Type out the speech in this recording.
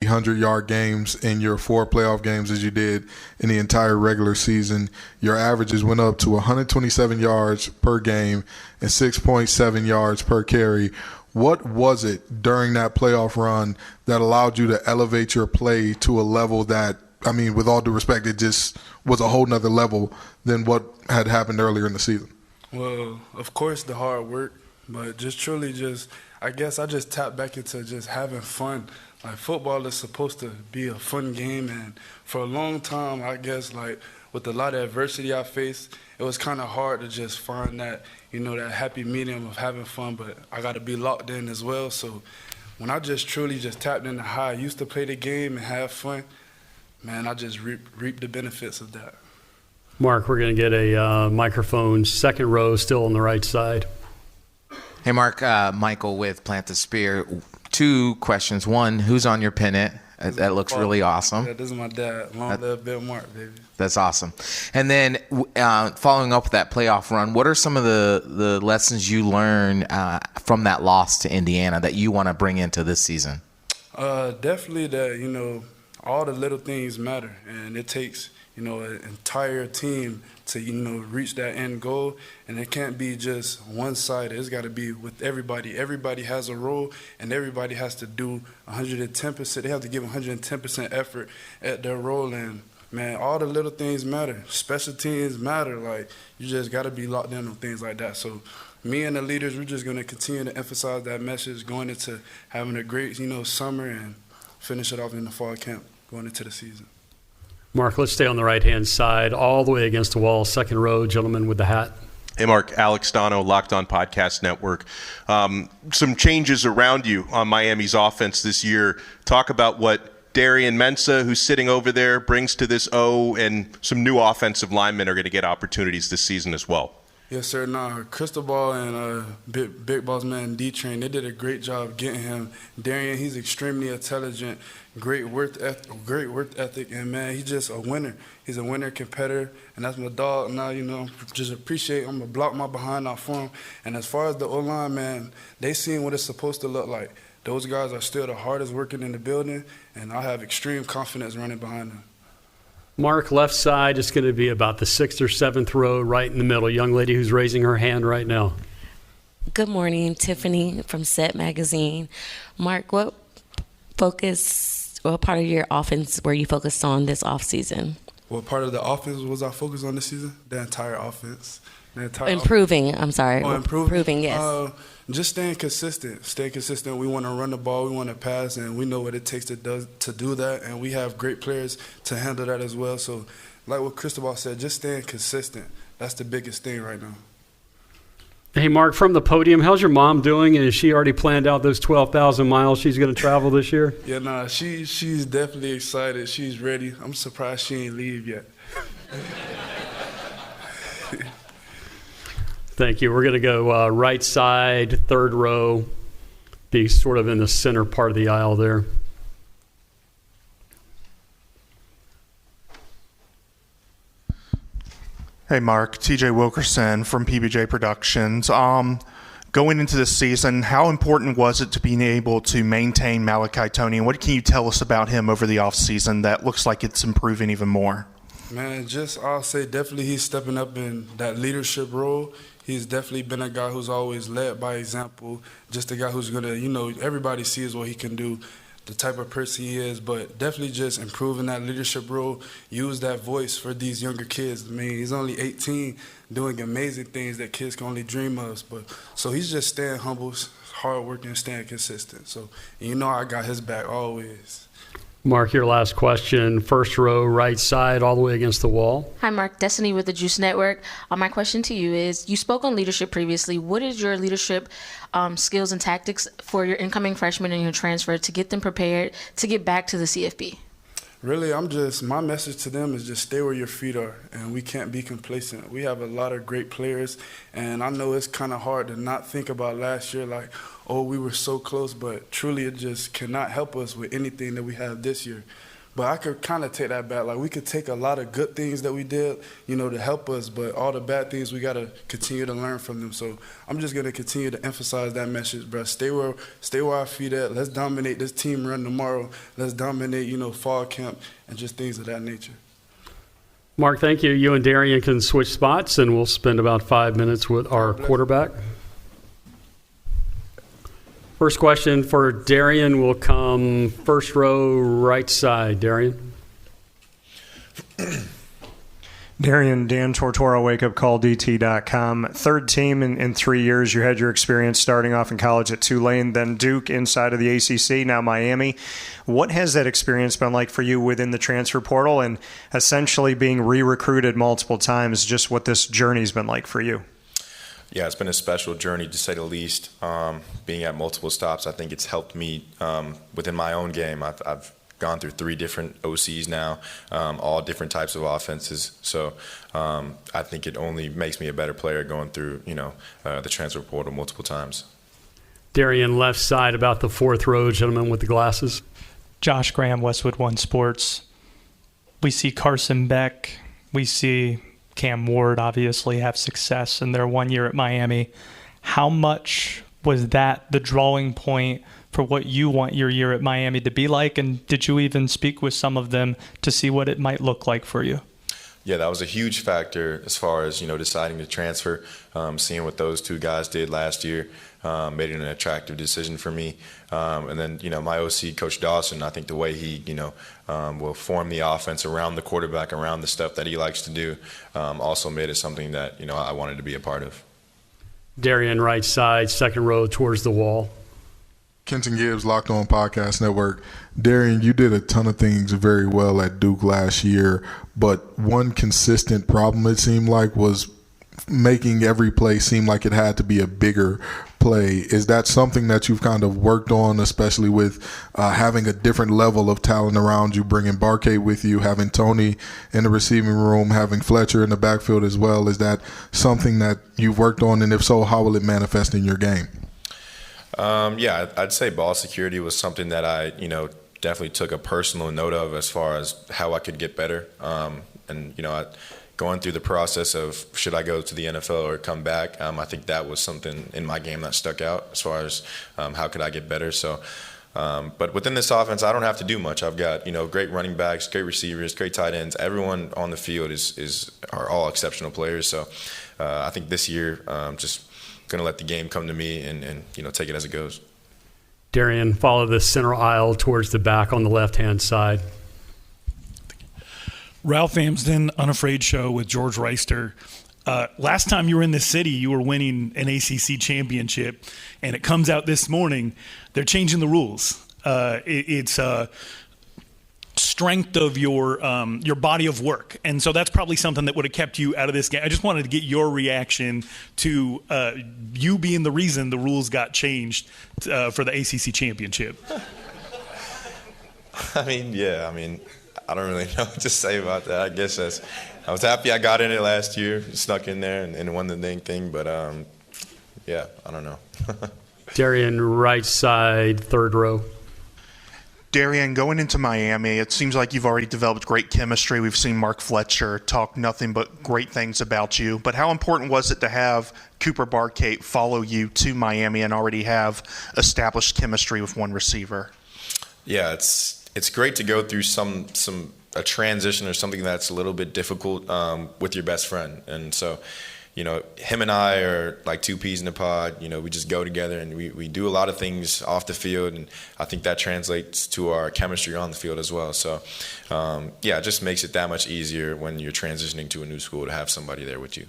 100-yard games in your 4 playoff games as you did in the entire regular season. Your averages went up to 127 yards per game and 6.7 yards per carry. What was it during that playoff run that allowed you to elevate your play to a level that, I mean, with all due respect, it just was a whole nother level than what had happened earlier in the season? Well, of course, the hard work, but I guess I just tapped back into just having fun. Like, football is supposed to be a fun game, and for a long time, I guess, like, with a lot of adversity I faced, it was kind of hard to just find that, that happy medium of having fun, but I got to be locked in as well. So when I just truly just tapped into how I used to play the game and have fun, man, I just reaped the benefits of that. Mark, we're going to get a microphone, second row, still on the right side. Hey, Mark, Michael with Plant the Spear. 2 questions. One, who's on your pennant? That looks really awesome. Yeah, this is my dad. Long live Bill Mark, baby. That's awesome. And then following up with that playoff run, what are some of the lessons you learned from that loss to Indiana that you want to bring into this season? Definitely that, all the little things matter, and it takes, an entire team to, reach that end goal, and it can't be just one-sided. It's got to be with everybody. Everybody has a role, and everybody has to do 110%. They have to give 110% effort at their role, and, man, all the little things matter. Special teams matter. Like, you just got to be locked in on things like that. So me and the leaders, we're just going to continue to emphasize that message going into having a great, summer and finish it off in the fall camp going into the season. Mark, let's stay on the right-hand side, all the way against the wall, second row, gentleman with the hat. Hey, Mark. Alex Dono, Locked On Podcast Network. Some changes around you on Miami's offense this year. Talk about what Darian Mensah, who's sitting over there, brings to this O, and some new offensive linemen are going to get opportunities this season as well. Yes, sir. Cristobal and Big Boss Man D-Train, they did a great job getting him. Darian, he's extremely intelligent, great work ethic, and, man, he's just a winner. He's a winner competitor, and that's my dog. Now, just appreciate him. I'm going to block my behind out for him. And as far as the O-line, man, they seen what it's supposed to look like. Those guys are still the hardest working in the building, and I have extreme confidence running behind them. Mark, left side is going to be about the 6th or 7th row, right in the middle. Young lady who's raising her hand right now. Good morning, Tiffany from Set Magazine. Mark, what part of your offense were you focused on this offseason? What part of the offense was I focused on this season? The entire offense. Improving, I'm sorry. Oh, improving, yes. Just staying consistent. Stay consistent. We want to run the ball. We want to pass, and we know what it takes to do that, and we have great players to handle that as well. So, like what Cristobal said, just staying consistent. That's the biggest thing right now. Hey, Mark, from the podium, how's your mom doing? And has she already planned out those 12,000 miles she's going to travel this year? Yeah, she's definitely excited. She's ready. I'm surprised she ain't leave yet. Thank you. We're going to go right side, third row, be sort of in the center part of the aisle there. Hey, Mark. TJ Wilkerson from PBJ Productions. Going into this season, how important was it to being able to maintain Malachi Toney? And what can you tell us about him over the offseason that looks like it's improving even more? Man, I'll say definitely he's stepping up in that leadership role. He's definitely been a guy who's always led by example, just a guy who's going to, everybody sees what he can do, the type of person he is, but definitely just improving that leadership role, use that voice for these younger kids. I mean, he's only 18, doing amazing things that kids can only dream of. So he's just staying humble, hardworking, staying consistent. So, I got his back always. Mark, your last question, first row, right side, all the way against the wall. Hi, Mark. Destiny with the Juice Network. My question to you is, you spoke on leadership previously. What is your leadership skills and tactics for your incoming freshmen and your transfer to get them prepared to get back to the CFB? Really, my message to them is just stay where your feet are, and we can't be complacent. We have a lot of great players, and I know it's kind of hard to not think about last year, like, oh, we were so close, but truly it just cannot help us with anything that we have this year. But I could kind of take that back. Like, we could take a lot of good things that we did, you know, to help us, but all the bad things, we got to continue to learn from them. So I'm just going to continue to emphasize that message, bro. Stay where our feet at. Let's dominate this team run tomorrow. Let's dominate, you know, fall camp and just things of that nature. Mark, thank you. You and Darian can switch spots, and we'll spend about 5 minutes with our quarterback. First question for Darian will come first row right side. Darian. Darian, Dan Tortora, wakeupcalldt.com. Third team in 3 years. You had your experience starting off in college at Tulane, then Duke inside of the ACC, now Miami. What has that experience been like for you within the transfer portal and essentially being re-recruited multiple times, just what this journey's been like for you? Yeah, it's been a special journey, to say the least. Being at multiple stops, I think it's helped me within my own game. I've gone through 3 different OCs now, all different types of offenses. So I think it only makes me a better player going through, the transfer portal multiple times. Darian, left side, about the fourth row, gentleman with the glasses. Josh Graham, Westwood One Sports. We see Carson Beck. We see Cam Ward obviously have success in their 1 year at Miami. How much was that the drawing point for what you want your year at Miami to be like? And did you even speak with some of them to see what it might look like for you? Yeah, that was a huge factor as far as, deciding to transfer. Seeing what those 2 guys did last year made it an attractive decision for me. And then, my OC, Coach Dawson, I think the way he, will form the offense around the quarterback, around the stuff that he likes to do, also made it something that, I wanted to be a part of. Darian, right side, second row towards the wall. Kenton Gibbs, Locked On Podcast Network. Darian, you did a ton of things very well at Duke last year, but one consistent problem, it seemed like, was making every play seem like it had to be a bigger play. Is that something that you've kind of worked on, especially with having a different level of talent around you, bringing Barkay with you, having Tony in the receiving room, having Fletcher in the backfield as well? Is that something that you've worked on, and if so, how will it manifest in your game? Yeah, I'd say ball security was something that I, definitely took a personal note of as far as how I could get better. Going through the process of should I go to the NFL or come back, I think that was something in my game that stuck out as far as how could I get better. So, but within this offense, I don't have to do much. I've got, great running backs, great receivers, great tight ends. Everyone on the field are all exceptional players. So I think this year, just going to let the game come to me and take it as it goes. Darian, follow the center aisle towards the back on the left-hand side. Ralph Amsden, Unafraid Show with George Reister. Last time you were in this city, you were winning an ACC championship, and it comes out this morning, they're changing the rules. It's strength of your body of work, and so that's probably something that would have kept you out of this game. I just wanted to get your reaction to you being the reason the rules got changed for the ACC championship. I don't really know what to say about that. I guess I was happy I got in it last year, snuck in there and won the dang thing, but yeah, I don't know. Darian, right side, third row. Darian, going into Miami, it seems like you've already developed great chemistry. We've seen Mark Fletcher talk nothing but great things about you. But how important was it to have Cooper Barkay follow you to Miami and already have established chemistry with one receiver? Yeah, it's great to go through a transition or something that's a little bit difficult with your best friend. And so, him and I are like 2 peas in a pod. We just go together and we do a lot of things off the field, and I think that translates to our chemistry on the field as well. So, it just makes it that much easier when you're transitioning to a new school to have somebody there with you.